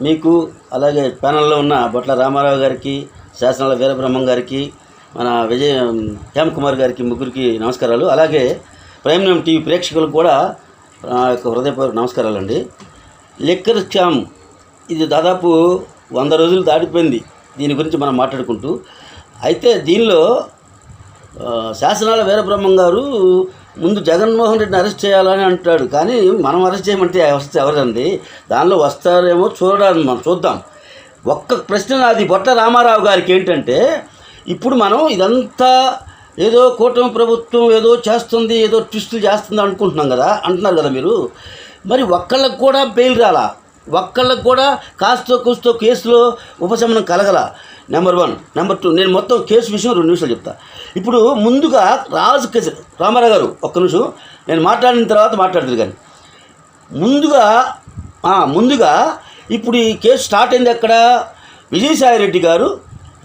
మీకు అలాగే ప్యానల్లో ఉన్న బొట్ల రామారావు గారికి, శాసనాల వీరబ్రహ్మం గారికి, మన హేమకుమార్ గారికి, ముగ్గురికి నమస్కారాలు. అలాగే ప్రైమ్ టీవీ ప్రేక్షకులకు కూడా యొక్క హృదయపూర్వక నమస్కారాలండి. లిక్కర్ స్కామ్ ఇది దాదాపు 100 రోజులు దాటిపోయింది దీని గురించి మనం మాట్లాడుకుంటూ. అయితే దీనిలో శాసనాల వీరబ్రహ్మం గారు ముందు జగన్మోహన్ రెడ్డిని అరెస్ట్ చేయాలని అంటాడు, కానీ మనం అరెస్ట్ చేయమంటే వస్తే ఎవరండి? దానిలో వస్తారేమో మనం చూద్దాం. ఒక్క ప్రశ్న అది బొట్ల రామారావు గారికి ఏంటంటే, ఇప్పుడు మనం ఇదంతా ఏదో కూటమి ప్రభుత్వం ఏదో చేస్తుంది, ఏదో ట్విస్టులు చేస్తుంది అంటున్నారు కదా మీరు. మరి ఒక్కళ్ళకు కూడా బెయిల్ రాలా, ఒక్కళ్ళకు కూడా కాస్తో కూస్తో కేసులో ఉపశమనం కలగల. నెంబర్ 1. నెంబర్ 2, నేను మొత్తం కేసు విషయం 2 నిమిషాలు చెప్తా. ఇప్పుడు ముందుగా రామారావు గారు ఒక్క నిమిషం, నేను మాట్లాడిన తర్వాత మాట్లాడుతుంది. కానీ ముందుగా ఇప్పుడు ఈ కేసు స్టార్ట్ అయింది ఎక్కడ? విజయసాయిరెడ్డి గారు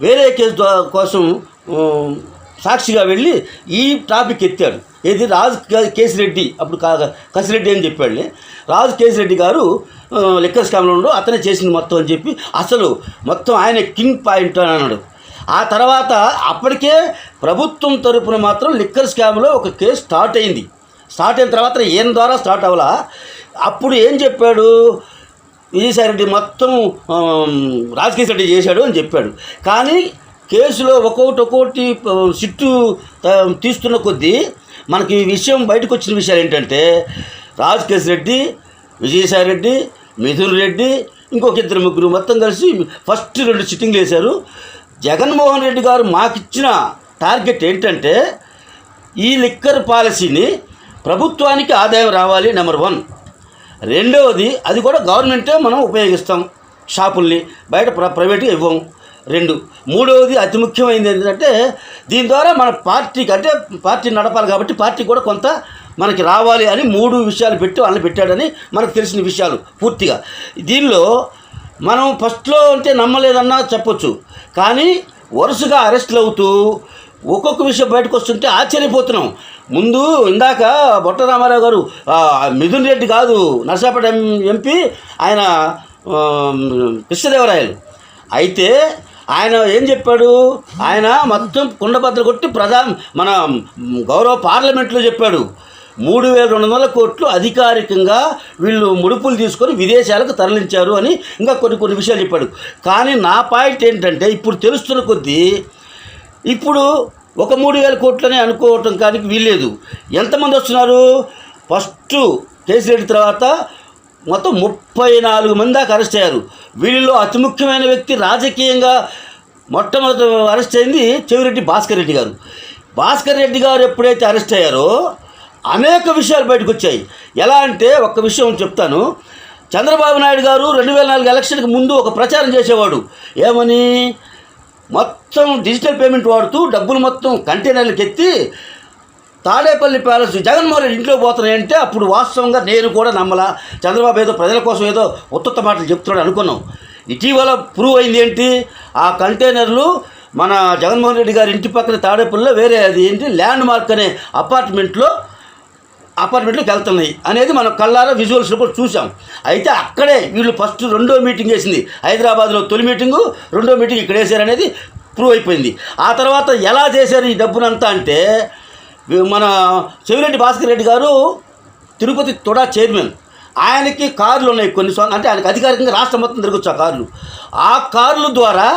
వేరే కేసు కోసం సాక్షిగా వెళ్ళి ఈ టాపిక్ ఎత్తాడు. ఏది రాజు కేసిరెడ్డి, అప్పుడు కసిరెడ్డి అని చెప్పాడు. రాజు కేసిరెడ్డి గారు లిక్కర్ స్కామ్లో అతనే చేసింది మొత్తం అని చెప్పి అసలు మొత్తం ఆయన కింగ్ పాయింట్ అని అన్నాడు. ఆ తర్వాత అప్పటికే ప్రభుత్వం తరపున మాత్రం లిక్కర్ స్కామ్లో ఒక కేసు స్టార్ట్ అయింది. స్టార్ట్ అయిన తర్వాత ఈయన ద్వారా స్టార్ట్ అవ్వాలా. అప్పుడు ఏం చెప్పాడు? విజయసాయిరెడ్డి మొత్తం రాజకేశ్రెడ్డి చేశాడు అని చెప్పాడు. కానీ కేసులో ఒక్కొక్కటి సిట్టు తీస్తున్న కొద్దీ మనకి ఈ విషయం బయటకు వచ్చిన విషయాలు ఏంటంటే, రాజకేశ్రెడ్డి, విజయసాయిరెడ్డి, మిథున్ రెడ్డి, ఇంకొక 2-3 మొత్తం కలిసి ఫస్ట్ 2 సిట్టింగ్లు వేశారు. జగన్మోహన్ రెడ్డి గారు మాకిచ్చిన టార్గెట్ ఏంటంటే, ఈ లిక్కర్ పాలసీని ప్రభుత్వానికి ఆదాయం రావాలి నెంబర్ 1. రెండవది, అది కూడా గవర్నమెంటే మనం ఉపయోగిస్తాం, షాపుల్ని బయట ప్రైవేట్గా ఇవ్వం. 2. మూడవది అతి ముఖ్యమైనది ఏంటంటే, దీని ద్వారా మన పార్టీకి, అంటే పార్టీ నడపాలి కాబట్టి పార్టీ కూడా కొంత మనకి రావాలి అని 3 విషయాలు పెట్టి వాళ్ళని పెట్టాడని మనకు తెలిసిన విషయాలు పూర్తిగా. దీనిలో మనం ఫస్ట్లో అంటే నమ్మలేదన్నా చెప్పొచ్చు, కానీ వరుసగా అరెస్టులు అవుతూ ఒక్కొక్క విషయం బయటకు వస్తుంటే ఆశ్చర్యపోతున్నాం. ముందు ఇందాక బొట్ల రామారావు గారు మిథున్ రెడ్డి కాదు, నర్సాపేట ఎంపీ ఆయన కృష్ణదేవరాయలు. అయితే ఆయన ఏం చెప్పాడు? ఆయన మొత్తం కుండబద్దలు కొట్టి మన గౌరవ పార్లమెంట్లో చెప్పాడు, 3,200 కోట్లు అధికారికంగా వీళ్ళు ముడుపులు తీసుకొని విదేశాలకు తరలించారు అని ఇంకా కొన్ని విషయాలు చెప్పాడు. కానీ నా పాయింట్ ఏంటంటే, ఇప్పుడు తెలుస్తున్న కొద్దీ ఇప్పుడు ఒక 3,000 కోట్లని అనుకోవటం కానీ వీల్లేదు. ఎంతమంది వస్తున్నారు? ఫస్ట్ కేసిరెడ్డి తర్వాత మొత్తం 34 మంది దాకా అరెస్ట్ అయ్యారు. వీళ్ళలో అతి ముఖ్యమైన వ్యక్తి రాజకీయంగా మొట్టమొదటి అరెస్ట్ అయింది చెవిరెడ్డి భాస్కర్ రెడ్డి గారు. భాస్కర్ రెడ్డి గారు ఎప్పుడైతే అరెస్ట్ అయ్యారో అనేక విషయాలు బయటకు వచ్చాయి. ఎలా అంటే, ఒక్క విషయం చెప్తాను. చంద్రబాబు నాయుడు గారు 2004 ఎలక్షన్కి ముందు ఒక ప్రచారం చేసేవాడు. ఏమని? మొత్తం డిజిటల్ పేమెంట్ వాడుతూ డబ్బులు మొత్తం కంటైనర్లకు ఎత్తి తాడేపల్లి ప్యాలెస్ జగన్మోహన్ రెడ్డి ఇంట్లో పోతున్నాయంటే, అప్పుడు వాస్తవంగా నేను కూడా నమ్మలా. చంద్రబాబు ఏదో ప్రజల కోసం ఏదో ఉత్తత్త మాటలు చెప్తున్నాడు అనుకున్నాం. ఇటీవల ప్రూవ్ అయింది ఏంటి? ఆ కంటైనర్లు మన జగన్మోహన్ రెడ్డి గారి ఇంటి పక్కన తాడేపల్లిలో వేరే అది ఏంటి ల్యాండ్ మార్క్ అనే అపార్ట్మెంట్లోకి వెళ్తున్నాయి అనేది మనం కళ్ళారా విజువల్స్లో కూడా చూసాం. అయితే అక్కడే వీళ్ళు ఫస్ట్ 2వ మీటింగ్ వేసింది. హైదరాబాద్లో తొలి మీటింగు, 2వ మీటింగ్ ఇక్కడ వేశారనేది ప్రూవ్ అయిపోయింది. ఆ తర్వాత ఎలా చేశారు ఈ డబ్బునంతా అంటే, మన చెవిరెడ్డి భాస్కర్ రెడ్డి గారు తిరుపతి తొడా చైర్మన్, ఆయనకి కార్లు ఉన్నాయి కొన్ని, అంటే ఆయనకి అధికారికంగా రాష్ట్రం మొత్తం తిరగచ్చు ఆ కార్లు. ఆ కార్ల ద్వారా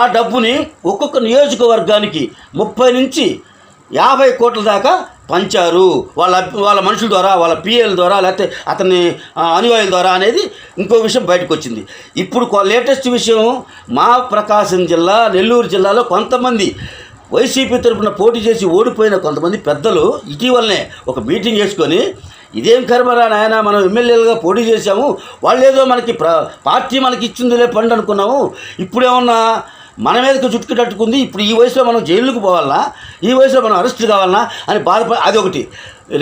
ఆ డబ్బుని ఒక్కొక్క నియోజకవర్గానికి 30 నుంచి 50 కోట్ల దాకా పంచారు. వాళ్ళ మనుషుల ద్వారా, వాళ్ళ పిఏల ద్వారా, లేకపోతే అతని అనుయాయుల ద్వారా అనేది ఇంకో విషయం బయటకు వచ్చింది. ఇప్పుడు లేటెస్ట్ విషయం, మా ప్రకాశం జిల్లా, నెల్లూరు జిల్లాలో కొంతమంది వైసీపీ తరఫున పోటీ చేసి ఓడిపోయిన కొంతమంది పెద్దలు ఇటీవలనే ఒక మీటింగ్ వేసుకొని, ఇదేం కర్మరా నాయన, మనం ఎమ్మెల్యేలుగా పోటీ చేశాము, వాళ్ళు ఏదో మనకి పార్టీ మనకి ఇచ్చిందిలే పండు అనుకున్నాము, ఇప్పుడేమన్నా మన మీదకి చుట్టుకట్టుకుంది, ఇప్పుడు ఈ వయసులో మనం జైలుకు పోవాలన్నా, ఈ వయసులో మనం అరెస్ట్ కావాలన్నా అని అది ఒకటి.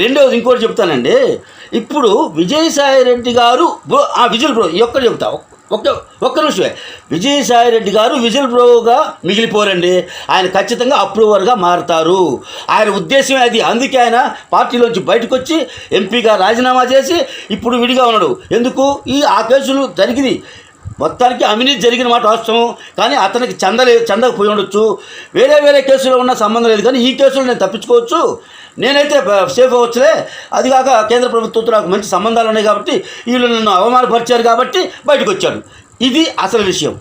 రెండవది ఇంకోటి చెప్తానండి. ఇప్పుడు విజయసాయిరెడ్డి గారు విజువల్ ఈ ఒక్కటి చెప్తా, ఒక్క నిమిషమే. విజయసాయి రెడ్డి గారు విజిల్ బ్లోగా మిగిలిపోరండి. ఆయన ఖచ్చితంగా అప్రూవర్గా మారుతారు. ఆయన ఉద్దేశమే అది. అందుకే ఆయన పార్టీలోంచి బయటకు వచ్చి ఎంపీగా రాజీనామా చేసి ఇప్పుడు విడిగా ఉన్నాడు. ఎందుకు? ఆ కేసులు జరిగింది. మొత్తానికి అవినీతి జరిగిన మాట వాస్తవం. కానీ అతనికి చందకపోయి ఉండొచ్చు. వేరే కేసులో ఉన్న సంబంధం లేదు. కానీ ఈ కేసులో నేను తప్పించుకోవచ్చు, నేనైతే సేఫ్ అవ్వచ్చులే. అది కాక కేంద్ర ప్రభుత్వంతో నాకు మంచి సంబంధాలు ఉన్నాయి కాబట్టి వీళ్ళు నన్ను అవమానపరిచారు కాబట్టి బయటకు వచ్చాడు. ఇది అసలు విషయం.